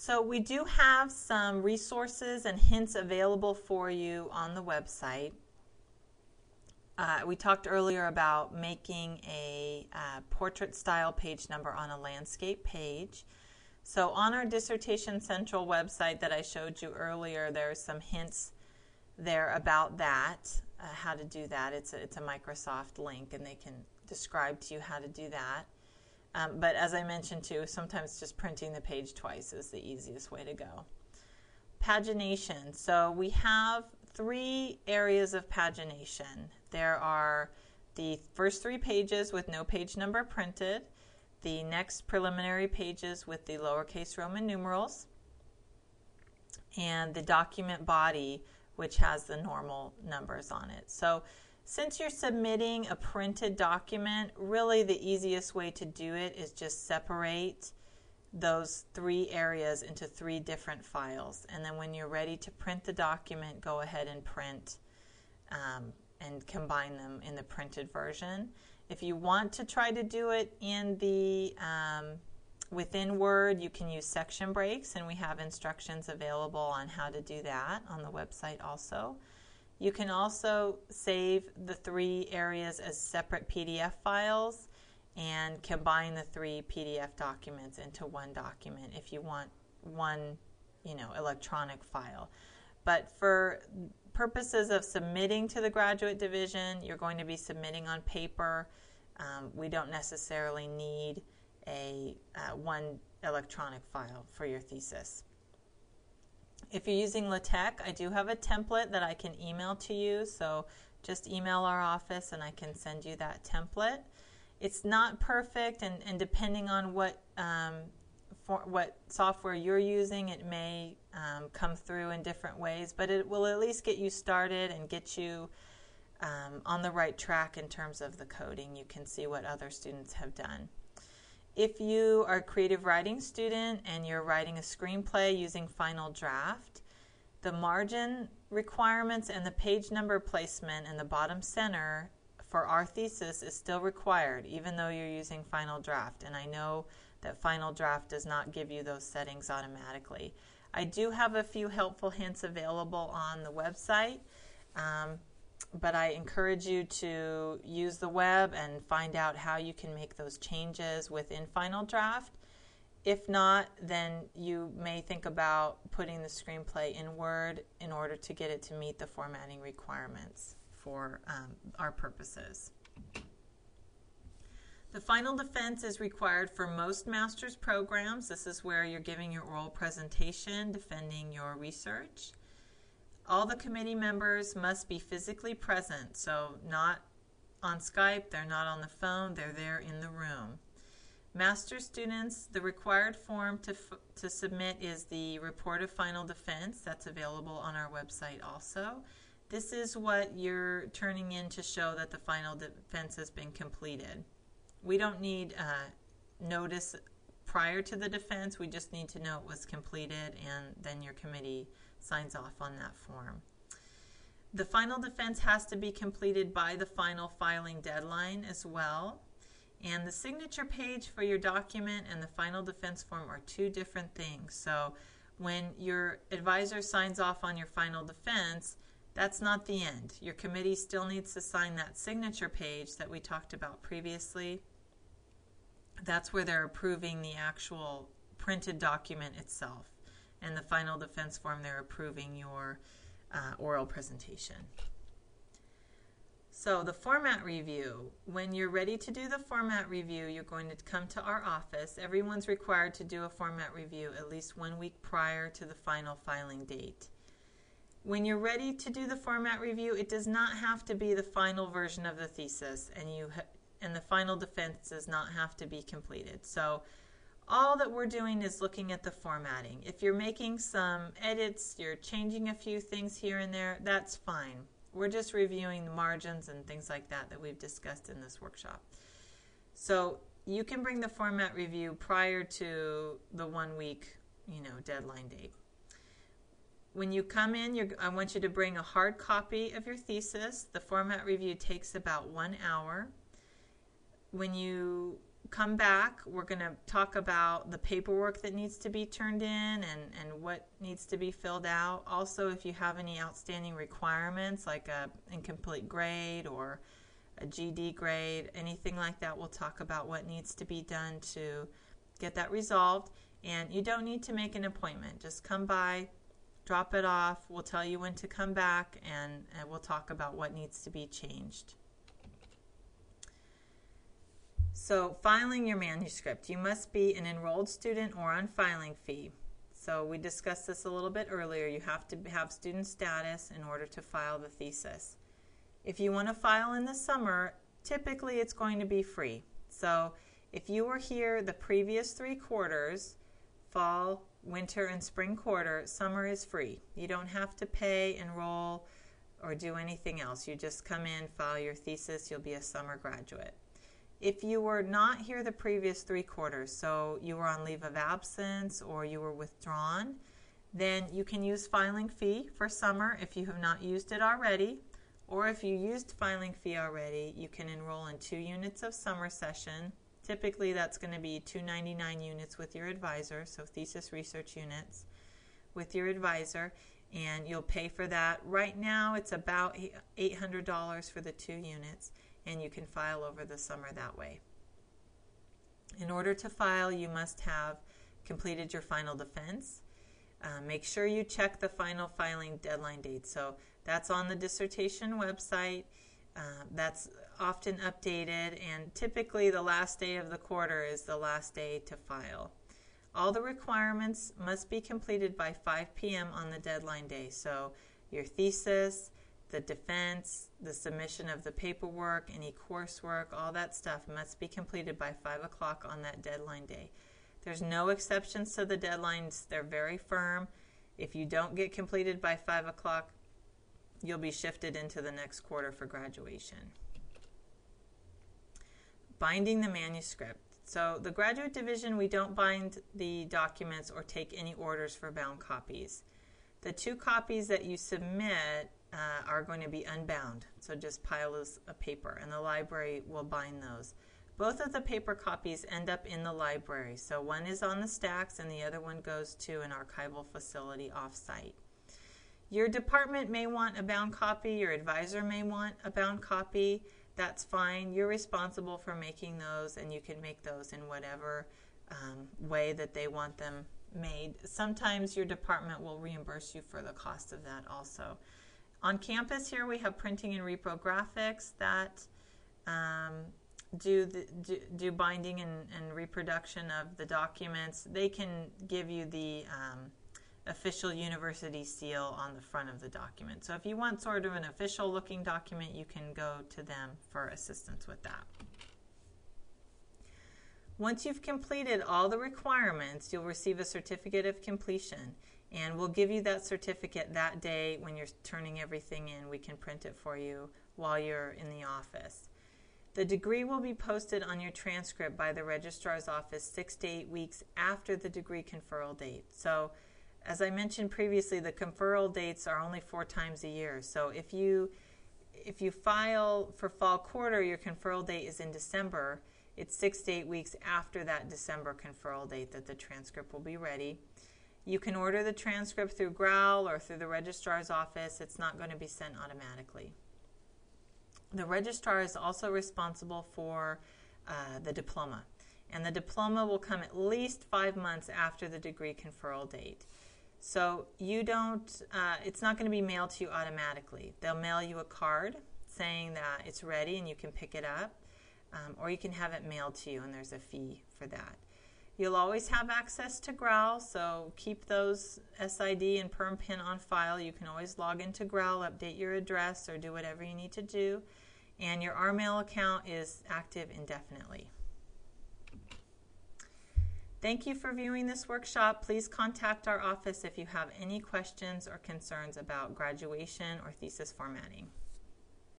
So we do have some resources and hints available for you on the website. We talked earlier about making a portrait style page number on a landscape page. So on our Dissertation Central website that I showed you earlier, there are some hints there about that, how to do that. It's a Microsoft link, and they can describe to you how to do that. But as I mentioned too, sometimes just printing the page twice is the easiest way to go. Pagination. So we have 3 areas of pagination. There are the first 3 pages with no page number printed, the next preliminary pages with the lowercase Roman numerals, and the document body, which has the normal numbers on it. So since you're submitting a printed document, really the easiest way to do it is just separate those 3 areas into 3 different files. And then when you're ready to print the document, go ahead and print and combine them in the printed version. If you want to try to do it in the within Word, you can use section breaks, and we have instructions available on how to do that on the website also. You can also save the 3 areas as separate PDF files and combine the 3 PDF documents into one document if you want one, electronic file. But for purposes of submitting to the graduate division, you're going to be submitting on paper. We don't necessarily need a one electronic file for your thesis. If you're using LaTeX, I do have a template that I can email to you, so just email our office and I can send you that template. It's not perfect, and depending on what software you're using, it may come through in different ways, but it will at least get you started and get you on the right track in terms of the coding. You can see what other students have done. If you are a creative writing student and you're writing a screenplay using Final Draft, the margin requirements and the page number placement in the bottom center for our thesis is still required, even though you're using Final Draft. And I know that Final Draft does not give you those settings automatically. I do have a few helpful hints available on the website, but I encourage you to use the web and find out how you can make those changes within Final Draft. If not, then you may think about putting the screenplay in Word in order to get it to meet the formatting requirements for our purposes. The final defense is required for most master's programs. This is where you're giving your oral presentation, defending your research. All the committee members must be physically present, so not on Skype, they're not on the phone, they're there in the room. Master's students, the required form to submit is the report of final defense. That's available on our website also. This is what you're turning in to show that the final defense has been completed. We don't need notice prior to the defense, we just need to know it was completed, and then your committee signs off on that form. The final defense has to be completed by the final filing deadline as well. And the signature page for your document and the final defense form are 2 different things. So when your advisor signs off on your final defense, that's not the end. Your committee still needs to sign that signature page that we talked about previously. That's where they're approving the actual printed document itself. And the final defense form, they're approving your oral presentation. So the format review. When you're ready to do the format review, you're going to come to our office. Everyone's required to do a format review at least 1 week prior to the final filing date. When you're ready to do the format review, it does not have to be the final version of the thesis, and the final defense does not have to be completed. So all that we're doing is looking at the formatting. If you're making some edits, you're changing a few things here and there, that's fine. We're just reviewing the margins and things like that that we've discussed in this workshop. So you can bring the format review prior to the 1 week, deadline date. When you come in, I want you to bring a hard copy of your thesis. The format review takes about 1 hour. When you come back. We're going to talk about the paperwork that needs to be turned in and what needs to be filled out. Also, if you have any outstanding requirements like a incomplete grade or a GD grade, anything like that, we'll talk about what needs to be done to get that resolved. And you don't need to make an appointment. Just come by, drop it off. We'll tell you when to come back, and we'll talk about what needs to be changed. So filing your manuscript. You must be an enrolled student or on filing fee. So we discussed this a little bit earlier. You have to have student status in order to file the thesis. If you want to file in the summer, typically it's going to be free. So if you were here the previous 3 quarters, fall, winter, and spring quarter, summer is free. You don't have to pay, enroll, or do anything else. You just come in, file your thesis, you'll be a summer graduate. If you were not here the previous 3 quarters, so you were on leave of absence or you were withdrawn, then you can use filing fee for summer if you have not used it already. Or if you used filing fee already, you can enroll in 2 units of summer session. Typically that's going to be 299 units with your advisor, so thesis research units with your advisor, and you'll pay for that. Right now it's about $800 for the 2 units, and you can file over the summer that way. In order to file, you must have completed your final defense. Make sure you check the final filing deadline date. So that's on the dissertation website. That's often updated, and typically the last day of the quarter is the last day to file. All the requirements must be completed by 5 p.m. on the deadline day. So your thesis, the defense, the submission of the paperwork, any coursework, all that stuff must be completed by 5 o'clock on that deadline day. There's no exceptions to the deadlines. They're very firm. If you don't get completed by 5 o'clock, you'll be shifted into the next quarter for graduation. Binding the manuscript. So the graduate division, we don't bind the documents or take any orders for bound copies. The 2 copies that you submit are going to be unbound, so just piles of paper, and the library will bind those. Both of the paper copies end up in the library, so one is on the stacks and the other one goes to an archival facility off-site. Your department may want a bound copy, your advisor may want a bound copy. That's fine. You're responsible for making those, and you can make those in whatever way that they want them made. Sometimes your department will reimburse you for the cost of that also. On campus here we have printing and reprographics that do binding and reproduction of the documents. They can give you the official university seal on the front of the document. So if you want sort of an official looking document, you can go to them for assistance with that. Once you've completed all the requirements, you'll receive a certificate of completion, and we'll give you that certificate that day when you're turning everything in. We can print it for you while you're in the office. The degree will be posted on your transcript by the registrar's office 6 to 8 weeks after the degree conferral date. So as I mentioned previously, the conferral dates are only 4 times a year. So if you file for fall quarter, your conferral date is in December. It's 6 to 8 weeks after that December conferral date that the transcript will be ready. You can order the transcript through Growl or through the registrar's office. It's not going to be sent automatically. The registrar is also responsible for the diploma, and the diploma will come at least 5 months after the degree conferral date. So you don't, it's not going to be mailed to you automatically. They'll mail you a card saying that it's ready and you can pick it up, or you can have it mailed to you, and there's a fee for that. You'll always have access to Growl, so keep those SID and perm pin on file. You can always log into Growl, update your address, or do whatever you need to do. And your RMail account is active indefinitely. Thank you for viewing this workshop. Please contact our office if you have any questions or concerns about graduation or thesis formatting.